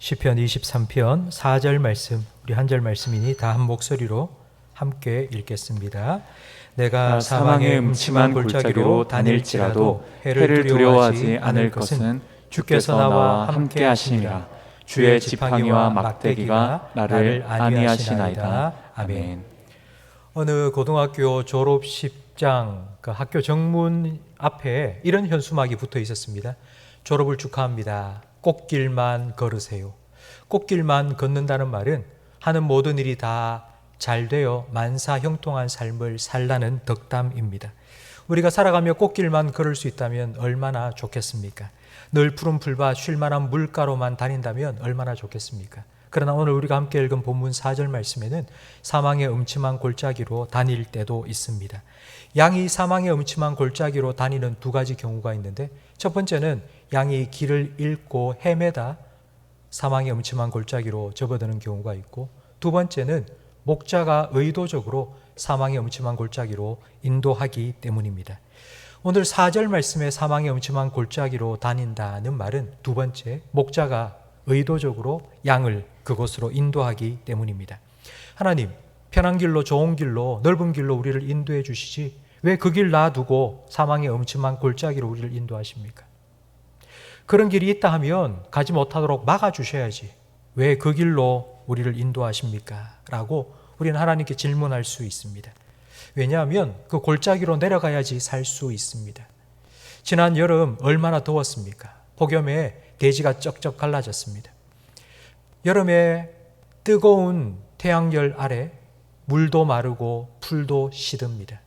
시편 23편 4절 말씀, 우리 한 절 말씀이니 다 한 목소리로 함께 읽겠습니다. 내가 사망의 음침한 골짜기로 다닐지라도 해를 두려워하지 않을 것은 주께서 나와 함께 하시니라. 주의 지팡이와 막대기가 나를 안위하시나이다. 아멘. 어느 고등학교 졸업식장 그 학교 정문 앞에 이런 현수막이 붙어 있었습니다. 졸업을 축하합니다. 꽃길만 걸으세요. 꽃길만 걷는다는 말은 하는 모든 일이 다 잘 되어 만사 형통한 삶을 살라는 덕담입니다. 우리가 살아가며 꽃길만 걸을 수 있다면 얼마나 좋겠습니까? 늘 푸른 풀밭 쉴만한 물가로만 다닌다면 얼마나 좋겠습니까? 그러나 오늘 우리가 함께 읽은 본문 4절 말씀에는 사망의 음침한 골짜기로 다닐 때도 있습니다. 양이 사망의 음침한 골짜기로 다니는 두 가지 경우가 있는데, 첫 번째는 양이 길을 잃고 헤매다 사망의 음침한 골짜기로 접어드는 경우가 있고, 두 번째는 목자가 의도적으로 사망의 음침한 골짜기로 인도하기 때문입니다. 오늘 4절 말씀에 사망의 음침한 골짜기로 다닌다는 말은 두 번째, 목자가 의도적으로 양을 그곳으로 인도하기 때문입니다. 하나님, 편한 길로, 좋은 길로, 넓은 길로 우리를 인도해 주시지 왜 그 길 놔두고 사망의 음침한 골짜기로 우리를 인도하십니까? 그런 길이 있다 하면 가지 못하도록 막아주셔야지 왜 그 길로 우리를 인도하십니까? 라고 우리는 하나님께 질문할 수 있습니다. 왜냐하면 그 골짜기로 내려가야지 살 수 있습니다. 지난 여름 얼마나 더웠습니까? 폭염에 대지가 쩍쩍 갈라졌습니다. 여름에 뜨거운 태양열 아래 물도 마르고 풀도 시듭니다.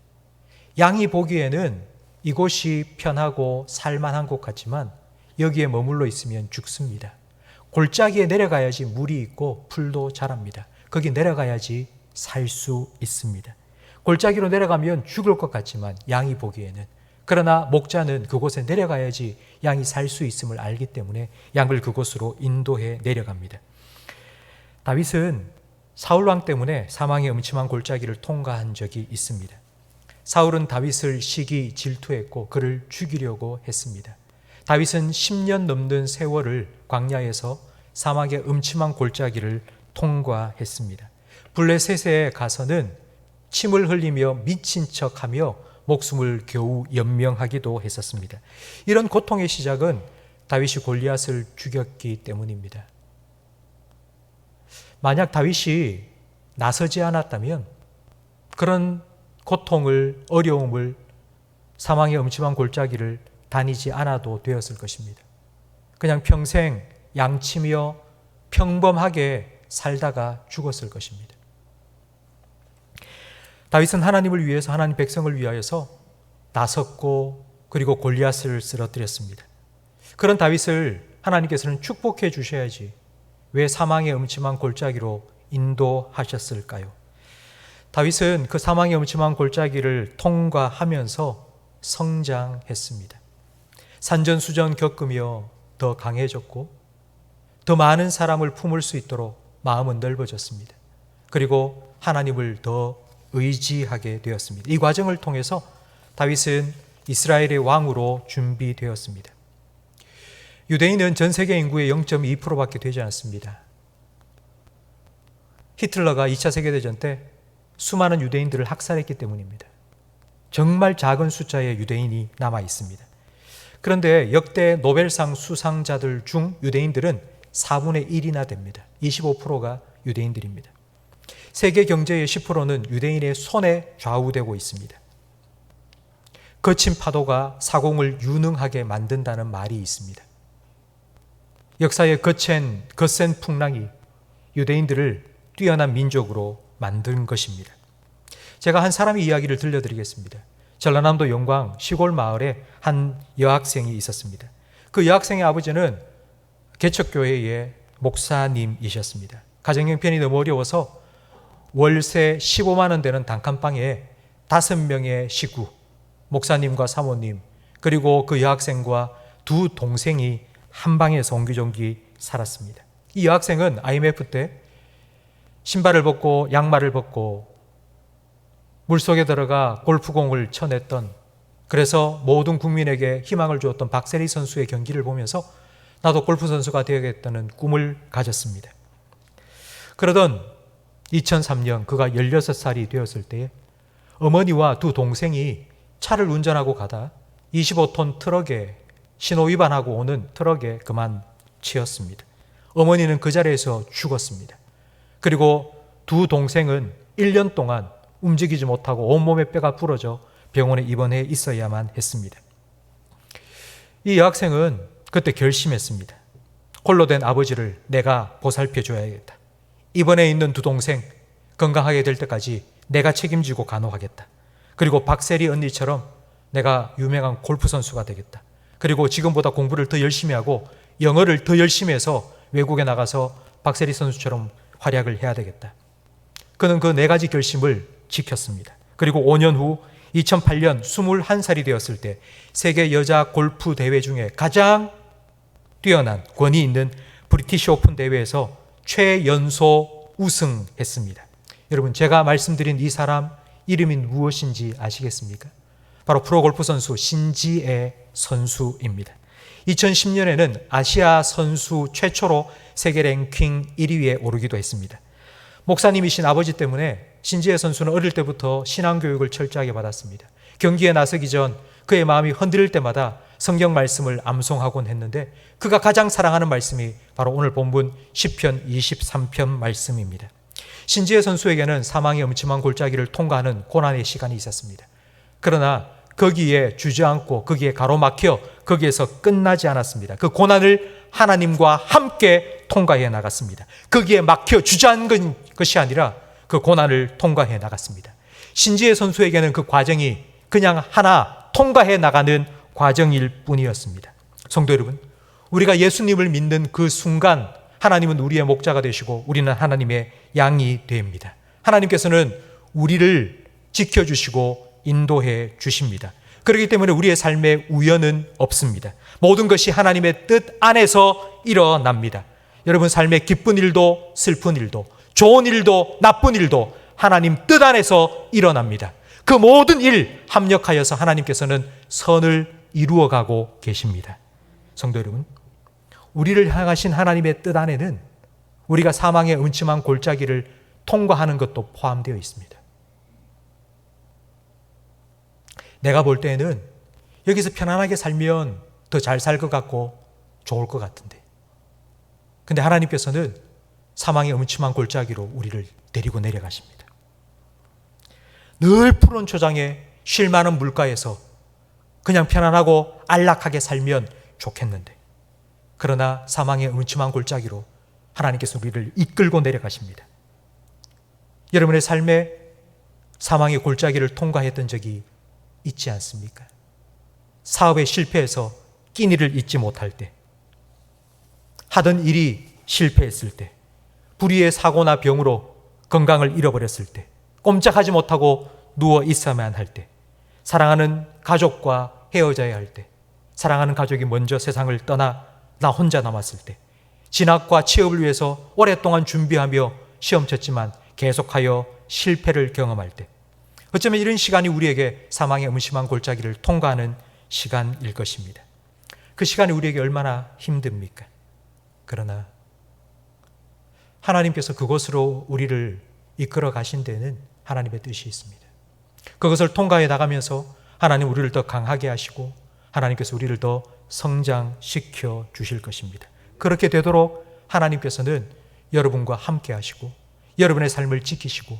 양이 보기에는 이곳이 편하고 살만한 곳 같지만 여기에 머물러 있으면 죽습니다. 골짜기에 내려가야지 물이 있고 풀도 자랍니다. 거기 내려가야지 살 수 있습니다. 골짜기로 내려가면 죽을 것 같지만 양이 보기에는, 그러나 목자는 그곳에 내려가야지 양이 살 수 있음을 알기 때문에 양을 그곳으로 인도해 내려갑니다. 다윗은 사울왕 때문에 사망의 음침한 골짜기를 통과한 적이 있습니다. 사울은 다윗을 시기 질투했고 그를 죽이려고 했습니다. 다윗은 10년 넘는 세월을 광야에서 사막의 음침한 골짜기를 통과했습니다. 블레셋에 가서는 침을 흘리며 미친 척하며 목숨을 겨우 연명하기도 했었습니다. 이런 고통의 시작은 다윗이 골리앗을 죽였기 때문입니다. 만약 다윗이 나서지 않았다면 그런 고통을, 어려움을, 사망의 음침한 골짜기를 다니지 않아도 되었을 것입니다. 그냥 평생 양치며 평범하게 살다가 죽었을 것입니다. 다윗은 하나님을 위해서, 하나님 백성을 위하여서 나섰고 그리고 골리앗을 쓰러뜨렸습니다. 그런 다윗을 하나님께서는 축복해 주셔야지 왜 사망의 음침한 골짜기로 인도하셨을까요? 다윗은 그 사망의 음침한 골짜기를 통과하면서 성장했습니다. 산전수전 겪으며 더 강해졌고 더 많은 사람을 품을 수 있도록 마음은 넓어졌습니다. 그리고 하나님을 더 의지하게 되었습니다. 이 과정을 통해서 다윗은 이스라엘의 왕으로 준비되었습니다. 유대인은 전 세계 인구의 0.2%밖에 되지 않습니다. 히틀러가 2차 세계대전 때 수많은 유대인들을 학살했기 때문입니다. 정말 작은 숫자의 유대인이 남아 있습니다. 그런데 역대 노벨상 수상자들 중 유대인들은 4분의 1이나 됩니다. 25%가 유대인들입니다. 세계 경제의 10%는 유대인의 손에 좌우되고 있습니다. 거친 파도가 사공을 유능하게 만든다는 말이 있습니다. 역사의 거센 풍랑이 유대인들을 뛰어난 민족으로 만든 것입니다. 제가 한 사람의 이야기를 들려드리겠습니다. 전라남도 영광 시골 마을에 한 여학생이 있었습니다. 그 여학생의 아버지는 개척교회의 목사님이셨습니다. 가정 형편이 너무 어려워서 월세 15만 원 되는 단칸방에 5명의 식구, 목사님과 사모님, 그리고 그 여학생과 두 동생이 한 방에서 옹기종기 살았습니다. 이 여학생은 IMF 때 신발을 벗고 양말을 벗고 물속에 들어가 골프공을 쳐냈던, 그래서 모든 국민에게 희망을 주었던 박세리 선수의 경기를 보면서 나도 골프 선수가 되어야겠다는 꿈을 가졌습니다. 그러던 2003년 그가 16살이 되었을 때 어머니와 두 동생이 차를 운전하고 가다 25톤 트럭에 신호위반하고 오는 트럭에 그만 치였습니다. 어머니는 그 자리에서 죽었습니다. 그리고 두 동생은 1년 동안 움직이지 못하고 온몸에 뼈가 부러져 병원에 입원해 있어야만 했습니다. 이 여학생은 그때 결심했습니다. 홀로 된 아버지를 내가 보살펴 줘야겠다. 입원해 있는 두 동생 건강하게 될 때까지 내가 책임지고 간호하겠다. 그리고 박세리 언니처럼 내가 유명한 골프 선수가 되겠다. 그리고 지금보다 공부를 더 열심히 하고 영어를 더 열심히 해서 외국에 나가서 박세리 선수처럼 활약을 해야 되겠다. 그는 그 네 가지 결심을 지켰습니다. 그리고 5년 후 2008년 21살이 되었을 때 세계 여자 골프 대회 중에 가장 뛰어난 권위 있는 브리티시 오픈 대회에서 최연소 우승했습니다. 여러분, 제가 말씀드린 이 사람 이름이 무엇인지 아시겠습니까? 바로 프로골프 선수 신지애 선수입니다. 2010년에는 아시아 선수 최초로 세계 랭킹 1위에 오르기도 했습니다. 목사님이신 아버지 때문에 신지애 선수는 어릴 때부터 신앙교육을 철저하게 받았습니다. 경기에 나서기 전 그의 마음이 흔들릴 때마다 성경 말씀을 암송하곤 했는데 그가 가장 사랑하는 말씀이 바로 오늘 본문 시편 23편 말씀입니다. 신지애 선수에게는 사망의 음침한 골짜기를 통과하는 고난의 시간이 있었습니다. 그러나 거기에 주저앉고 거기에 가로막혀 거기에서 끝나지 않았습니다. 그 고난을 하나님과 함께 통과해 나갔습니다. 거기에 막혀 주저앉은 것이 아니라 그 고난을 통과해 나갔습니다. 신지애 선수에게는 그 과정이 그냥 하나 통과해 나가는 과정일 뿐이었습니다. 성도 여러분, 우리가 예수님을 믿는 그 순간 하나님은 우리의 목자가 되시고 우리는 하나님의 양이 됩니다. 하나님께서는 우리를 지켜주시고 인도해 주십니다. 그렇기 때문에 우리의 삶에 우연은 없습니다. 모든 것이 하나님의 뜻 안에서 일어납니다. 여러분, 삶의 기쁜 일도 슬픈 일도 좋은 일도 나쁜 일도 하나님 뜻 안에서 일어납니다. 그 모든 일 합력하여서 하나님께서는 선을 이루어가고 계십니다. 성도 여러분, 우리를 향하신 하나님의 뜻 안에는 우리가 사망의 음침한 골짜기를 통과하는 것도 포함되어 있습니다. 내가 볼 때는 여기서 편안하게 살면 더 잘 살 것 같고 좋을 것 같은데, 근데 하나님께서는 사망의 음침한 골짜기로 우리를 데리고 내려가십니다. 늘 푸른 초장에 쉴 만한 물가에서 그냥 편안하고 안락하게 살면 좋겠는데, 그러나 사망의 음침한 골짜기로 하나님께서 우리를 이끌고 내려가십니다. 여러분의 삶에 사망의 골짜기를 통과했던 적이 있지 않습니까? 사업에 실패해서 끼니를 잊지 못할 때, 하던 일이 실패했을 때, 불의의 사고나 병으로 건강을 잃어버렸을 때, 꼼짝하지 못하고 누워 있어야만 할 때, 사랑하는 가족과 헤어져야 할 때, 사랑하는 가족이 먼저 세상을 떠나 나 혼자 남았을 때, 진학과 취업을 위해서 오랫동안 준비하며 시험 쳤지만 계속하여 실패를 경험할 때, 어쩌면 이런 시간이 우리에게 사망의 음침한 골짜기를 통과하는 시간일 것입니다. 그 시간이 우리에게 얼마나 힘듭니까? 그러나 하나님께서 그곳으로 우리를 이끌어 가신 데는 하나님의 뜻이 있습니다. 그것을 통과해 나가면서 하나님 우리를 더 강하게 하시고 하나님께서 우리를 더 성장시켜 주실 것입니다. 그렇게 되도록 하나님께서는 여러분과 함께 하시고 여러분의 삶을 지키시고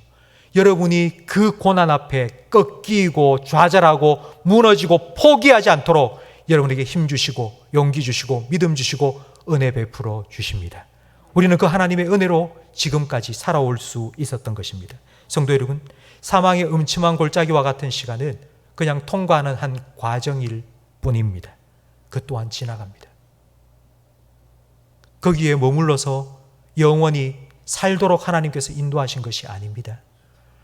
여러분이 그 고난 앞에 꺾이고 좌절하고 무너지고 포기하지 않도록 여러분에게 힘 주시고 용기 주시고 믿음 주시고 은혜 베풀어 주십니다. 우리는 그 하나님의 은혜로 지금까지 살아올 수 있었던 것입니다. 성도 여러분, 사망의 음침한 골짜기와 같은 시간은 그냥 통과하는 한 과정일 뿐입니다. 그 또한 지나갑니다. 거기에 머물러서 영원히 살도록 하나님께서 인도하신 것이 아닙니다.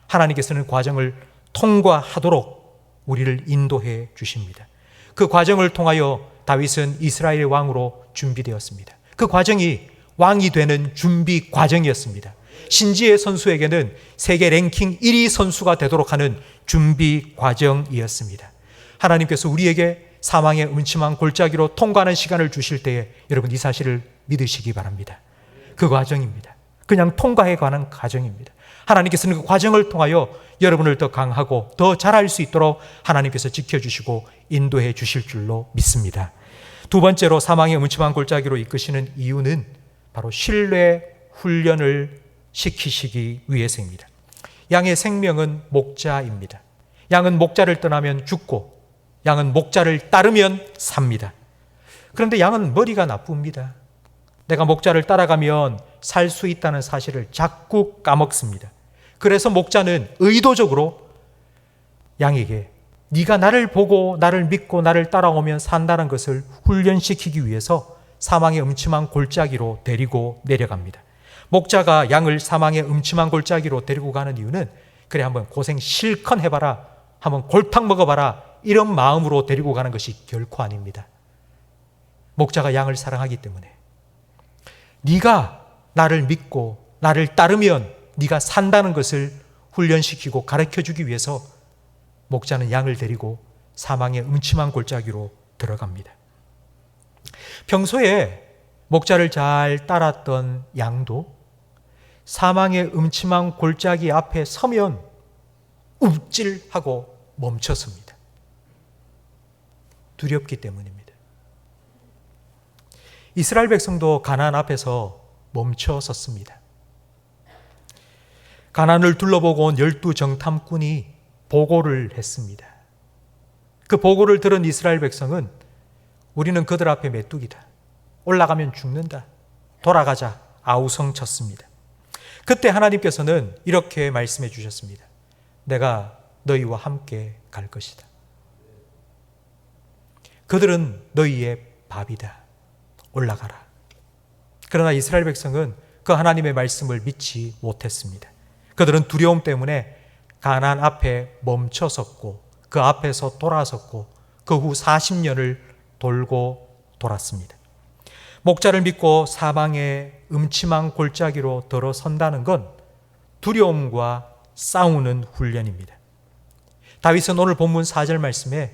하나님께서는 과정을 통과하도록 우리를 인도해 주십니다. 그 과정을 통하여 다윗은 이스라엘의 왕으로 준비되었습니다. 그 과정이 왕이 되는 준비 과정이었습니다. 신지애 선수에게는 세계 랭킹 1위 선수가 되도록 하는 준비 과정이었습니다. 하나님께서 우리에게 사망의 음침한 골짜기로 통과하는 시간을 주실 때에 여러분 이 사실을 믿으시기 바랍니다. 그 과정입니다. 그냥 통과해 가는 과정입니다. 하나님께서는 그 과정을 통하여 여러분을 더 강하고 더 잘할 수 있도록 하나님께서 지켜주시고 인도해 주실 줄로 믿습니다. 두 번째로 사망의 음침한 골짜기로 이끄시는 이유는 바로 신뢰 훈련을 시키시기 위해서입니다. 양의 생명은 목자입니다. 양은 목자를 떠나면 죽고 양은 목자를 따르면 삽니다. 그런데 양은 머리가 나쁩니다. 내가 목자를 따라가면 살 수 있다는 사실을 자꾸 까먹습니다. 그래서 목자는 의도적으로 양에게 네가 나를 보고 나를 믿고 나를 따라오면 산다는 것을 훈련시키기 위해서 사망의 음침한 골짜기로 데리고 내려갑니다. 목자가 양을 사망의 음침한 골짜기로 데리고 가는 이유는 그래 한번 고생 실컷 해봐라, 한번 골탕 먹어봐라 이런 마음으로 데리고 가는 것이 결코 아닙니다. 목자가 양을 사랑하기 때문에 네가 나를 믿고 나를 따르면 네가 산다는 것을 훈련시키고 가르쳐주기 위해서 목자는 양을 데리고 사망의 음침한 골짜기로 들어갑니다. 평소에 목자를 잘 따랐던 양도 사망의 음침한 골짜기 앞에 서면 웁찔하고 멈췄습니다. 두렵기 때문입니다. 이스라엘 백성도 가나안 앞에서 멈춰 섰습니다. 가나안을 둘러보고 온 12정탐꾼이 보고를 했습니다. 그 보고를 들은 이스라엘 백성은 우리는 그들 앞에 메뚜기다. 올라가면 죽는다. 돌아가자. 아우성쳤습니다. 그때 하나님께서는 이렇게 말씀해 주셨습니다. 내가 너희와 함께 갈 것이다. 그들은 너희의 밥이다. 올라가라. 그러나 이스라엘 백성은 그 하나님의 말씀을 믿지 못했습니다. 그들은 두려움 때문에 가나안 앞에 멈춰섰고 그 앞에서 돌아섰고 그 후 40년을 돌고 돌았습니다. 목자를 믿고 사망의 음침한 골짜기로 들어선다는 건 두려움과 싸우는 훈련입니다. 다윗은 오늘 본문 4절 말씀에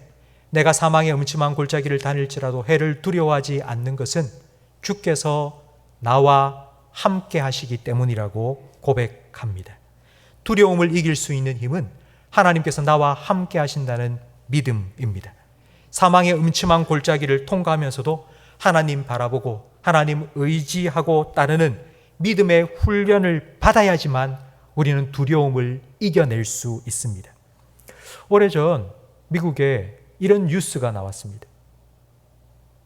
내가 사망의 음침한 골짜기를 다닐지라도 해를 두려워하지 않는 것은 주께서 나와 함께 하시기 때문이라고 고백합니다. 두려움을 이길 수 있는 힘은 하나님께서 나와 함께 하신다는 믿음입니다. 사망의 음침한 골짜기를 통과하면서도 하나님 바라보고 하나님 의지하고 따르는 믿음의 훈련을 받아야지만 우리는 두려움을 이겨낼 수 있습니다. 오래전 미국에 이런 뉴스가 나왔습니다.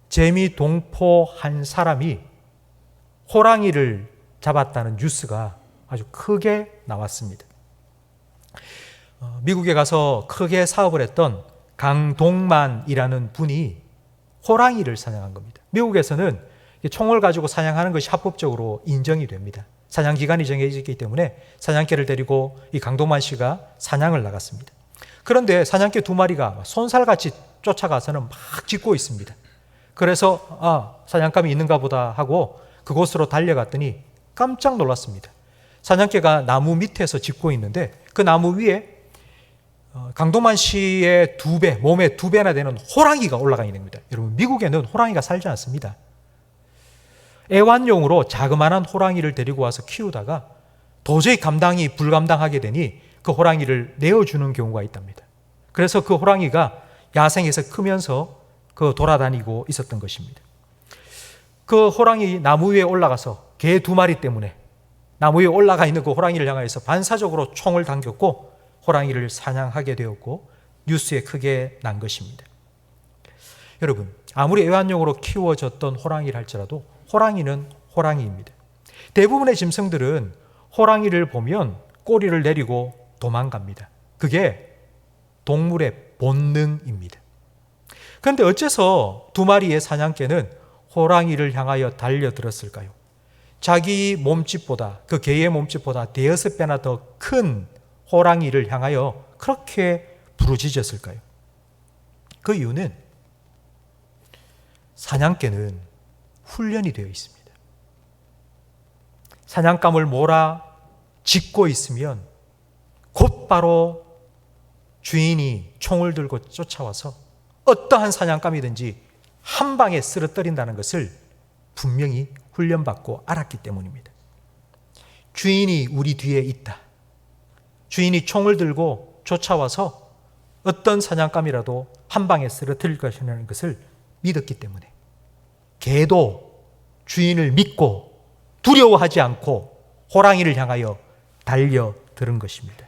재미 동포 한 사람이 호랑이를 잡았다는 뉴스가 아주 크게 나왔습니다. 미국에 가서 크게 사업을 했던 강동만이라는 분이 호랑이를 사냥한 겁니다. 미국에서는 총을 가지고 사냥하는 것이 합법적으로 인정이 됩니다. 사냥 기간이 정해지기 때문에 사냥개를 데리고 이 강동만 씨가 사냥을 나갔습니다. 그런데 사냥개 2마리가 손살같이 쫓아가서는 막 짖고 있습니다. 그래서 사냥감이 있는가 보다 하고 그곳으로 달려갔더니 깜짝 놀랐습니다. 사냥개가 나무 밑에서 짖고 있는데 그 나무 위에 강동만 씨의 2배, 몸의 2배나 되는 호랑이가 올라가 있는 겁니다. 여러분, 미국에는 호랑이가 살지 않습니다. 애완용으로 자그마한 호랑이를 데리고 와서 키우다가 도저히 감당이 불감당하게 되니 그 호랑이를 내어주는 경우가 있답니다. 그래서 그 호랑이가 야생에서 크면서 돌아다니고 있었던 것입니다. 그 호랑이 나무 위에 올라가서 개 2마리 때문에 나무 위에 올라가 있는 그 호랑이를 향해서 반사적으로 총을 당겼고 호랑이를 사냥하게 되었고 뉴스에 크게 난 것입니다. 여러분, 아무리 애완용으로 키워졌던 호랑이를 할지라도 호랑이는 호랑이입니다. 대부분의 짐승들은 호랑이를 보면 꼬리를 내리고 도망갑니다. 그게 동물의 본능입니다. 그런데 어째서 2마리의 사냥개는 호랑이를 향하여 달려들었을까요? 자기 몸집보다, 그 개의 몸집보다 대여섯 배나 더 큰 호랑이를 향하여 그렇게 부르짖었을까요? 그 이유는 사냥개는 훈련이 되어 있습니다. 사냥감을 몰아 짖고 있으면 곧바로 주인이 총을 들고 쫓아와서 어떠한 사냥감이든지 한 방에 쓰러뜨린다는 것을 분명히 훈련받고 알았기 때문입니다. 주인이 우리 뒤에 있다. 주인이 총을 들고 쫓아와서 어떤 사냥감이라도 한 방에 쓰러뜨릴 것이라는 것을 믿었기 때문에 개도 주인을 믿고 두려워하지 않고 호랑이를 향하여 달려들은 것입니다.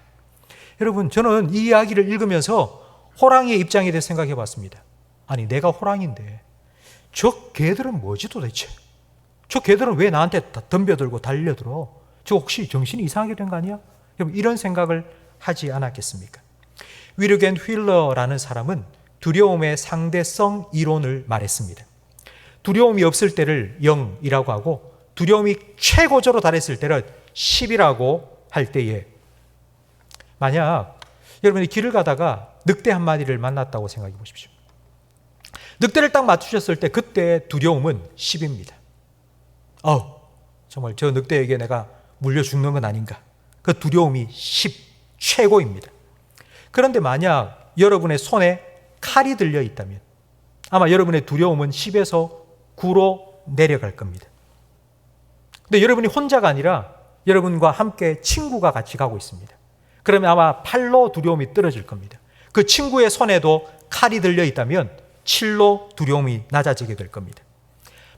여러분, 저는 이 이야기를 읽으면서 호랑이의 입장에 대해 생각해 봤습니다. 아니, 내가 호랑이인데 저 개들은 뭐지 도대체? 저 개들은 왜 나한테 덤벼들고 달려들어? 저 혹시 정신이 이상하게 된 거 아니야? 여러분, 이런 생각을 하지 않았겠습니까? 위르겐 휠러라는 사람은 두려움의 상대성 이론을 말했습니다. 두려움이 없을 때를 0이라고 하고 두려움이 최고조로 달했을 때를 10이라고 할 때에, 만약 여러분이 길을 가다가 늑대 한 마리를 만났다고 생각해 보십시오. 늑대를 딱 맞추셨을 때 그때의 두려움은 10입니다. 정말 저 늑대에게 내가 물려 죽는 건 아닌가. 그 두려움이 10 최고입니다. 그런데 만약 여러분의 손에 칼이 들려 있다면 아마 여러분의 두려움은 10에서 9로 내려갈 겁니다. 근데 여러분이 혼자가 아니라 여러분과 함께 친구가 같이 가고 있습니다. 그러면 아마 8로 두려움이 떨어질 겁니다. 그 친구의 손에도 칼이 들려 있다면 7로 두려움이 낮아지게 될 겁니다.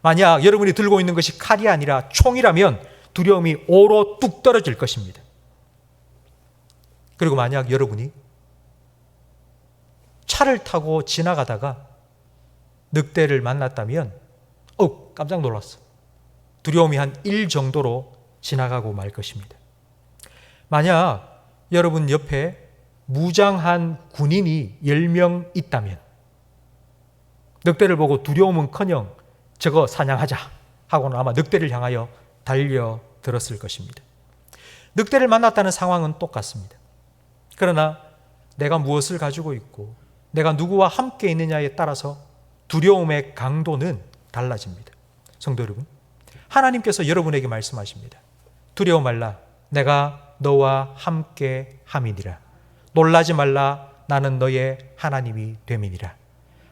만약 여러분이 들고 있는 것이 칼이 아니라 총이라면 두려움이 5로 뚝 떨어질 것입니다. 그리고 만약 여러분이 차를 타고 지나가다가 늑대를 만났다면 깜짝 놀랐어. 두려움이 한 1 정도로 지나가고 말 것입니다. 만약 여러분 옆에 무장한 군인이 10명 있다면 늑대를 보고 두려움은커녕 저거 사냥하자 하고는 아마 늑대를 향하여 달려들었을 것입니다. 늑대를 만났다는 상황은 똑같습니다. 그러나 내가 무엇을 가지고 있고 내가 누구와 함께 있느냐에 따라서 두려움의 강도는 달라집니다. 성도 여러분, 하나님께서 여러분에게 말씀하십니다. 두려워 말라, 내가 너와 함께 함이니라. 놀라지 말라, 나는 너의 하나님이 됨이니라.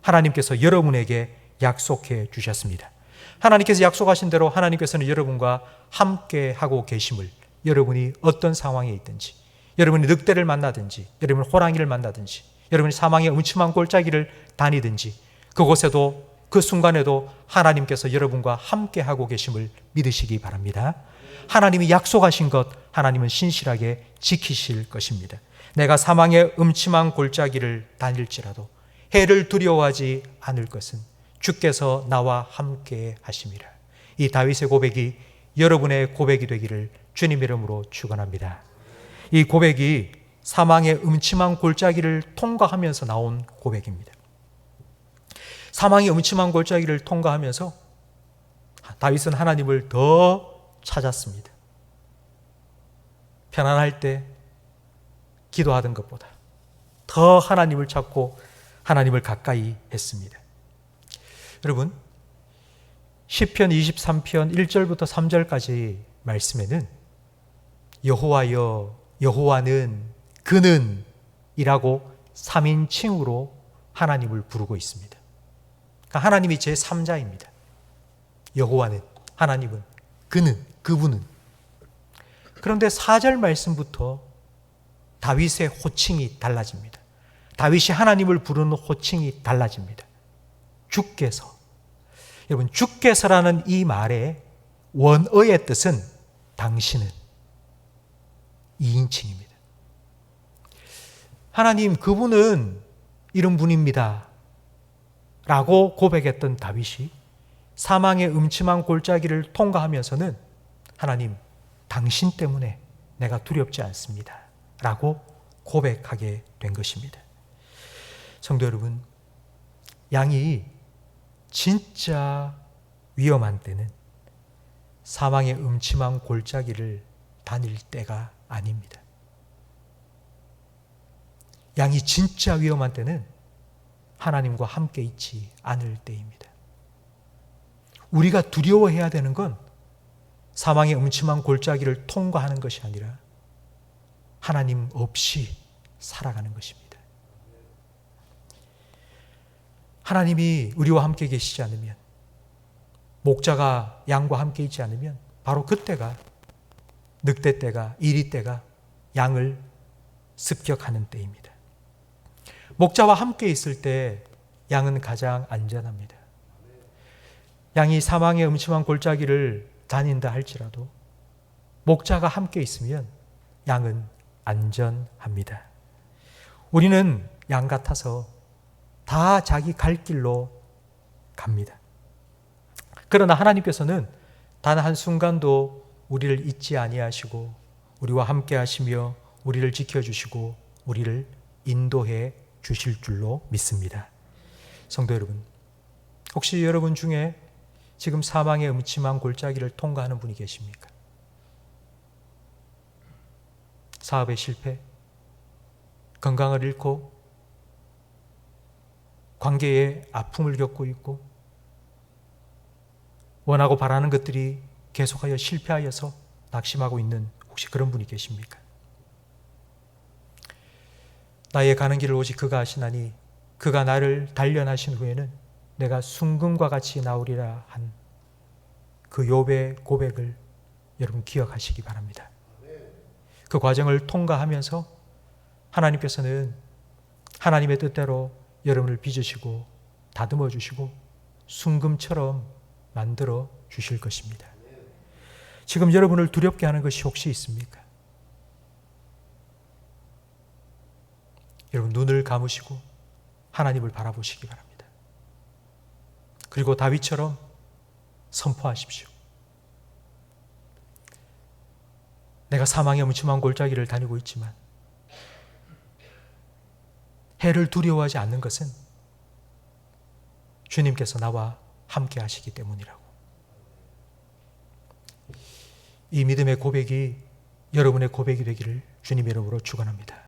하나님께서 여러분에게 약속해 주셨습니다. 하나님께서 약속하신 대로 하나님께서는 여러분과 함께 하고 계심을, 여러분이 어떤 상황에 있든지, 여러분이 늑대를 만나든지, 여러분이 호랑이를 만나든지, 여러분이 사망의 음침한 골짜기를 다니든지, 그곳에도 그 순간에도 하나님께서 여러분과 함께 하고 계심을 믿으시기 바랍니다. 하나님이 약속하신 것, 하나님은 신실하게 지키실 것입니다. 내가 사망의 음침한 골짜기를 다닐지라도 해를 두려워하지 않을 것은 주께서 나와 함께 하심이라. 이 다윗의 고백이 여러분의 고백이 되기를 주님 이름으로 축원합니다. 이 고백이 사망의 음침한 골짜기를 통과하면서 나온 고백입니다. 사망의 음침한 골짜기를 통과하면서 다윗은 하나님을 더 찾았습니다. 편안할 때 기도하던 것보다 더 하나님을 찾고 하나님을 가까이 했습니다. 여러분, 시편 23편 1절부터 3절까지 말씀에는 여호와여, 여호와는, 그는 이라고 3인칭으로 하나님을 부르고 있습니다. 그러니까 하나님이 제3자입니다. 여호와는, 하나님은, 그는, 그분은. 그런데 4절 말씀부터 다윗의 호칭이 달라집니다. 다윗이 하나님을 부르는 호칭이 달라집니다. 주께서. 여러분, 주께서라는 이 말의 원어의 뜻은 당신은, 2인칭입니다. 하나님, 그분은 이런 분입니다 라고 고백했던 다윗이 사망의 음침한 골짜기를 통과하면서는 하나님, 당신 때문에 내가 두렵지 않습니다 라고 고백하게 된 것입니다. 성도 여러분, 양이 진짜 위험한 때는 사망의 음침한 골짜기를 다닐 때가 아닙니다. 양이 진짜 위험한 때는 하나님과 함께 있지 않을 때입니다. 우리가 두려워해야 되는 건 사망의 음침한 골짜기를 통과하는 것이 아니라 하나님 없이 살아가는 것입니다. 하나님이 우리와 함께 계시지 않으면, 목자가 양과 함께 있지 않으면 바로 그때가, 늑대 때가, 이리 때가 양을 습격하는 때입니다. 목자와 함께 있을 때 양은 가장 안전합니다. 양이 사망의 음침한 골짜기를 다닌다 할지라도 목자가 함께 있으면 양은 안전합니다. 우리는 양 같아서 다 자기 갈 길로 갑니다. 그러나 하나님께서는 단 한순간도 우리를 잊지 아니하시고 우리와 함께 하시며 우리를 지켜주시고 우리를 인도해 주실 줄로 믿습니다. 성도 여러분, 혹시 여러분 중에 지금 사망의 음침한 골짜기를 통과하는 분이 계십니까? 사업의 실패, 건강을 잃고 관계에 아픔을 겪고 있고 원하고 바라는 것들이 계속하여 실패하여서 낙심하고 있는 혹시 그런 분이 계십니까? 나의 가는 길을 오직 그가 아시나니 그가 나를 단련하신 후에는 내가 순금과 같이 나오리라 한 그 욥의 고백을 여러분 기억하시기 바랍니다. 그 과정을 통과하면서 하나님께서는 하나님의 뜻대로 여러분을 빚으시고 다듬어 주시고 순금처럼 만들어 주실 것입니다. 지금 여러분을 두렵게 하는 것이 혹시 있습니까? 여러분 눈을 감으시고 하나님을 바라보시기 바랍니다. 그리고 다윗처럼 선포하십시오. 내가 사망의 음침한 골짜기를 다니고 있지만 해를 두려워하지 않는 것은 주님께서 나와 함께 하시기 때문이라고. 이 믿음의 고백이 여러분의 고백이 되기를 주님의 이름으로 축원합니다.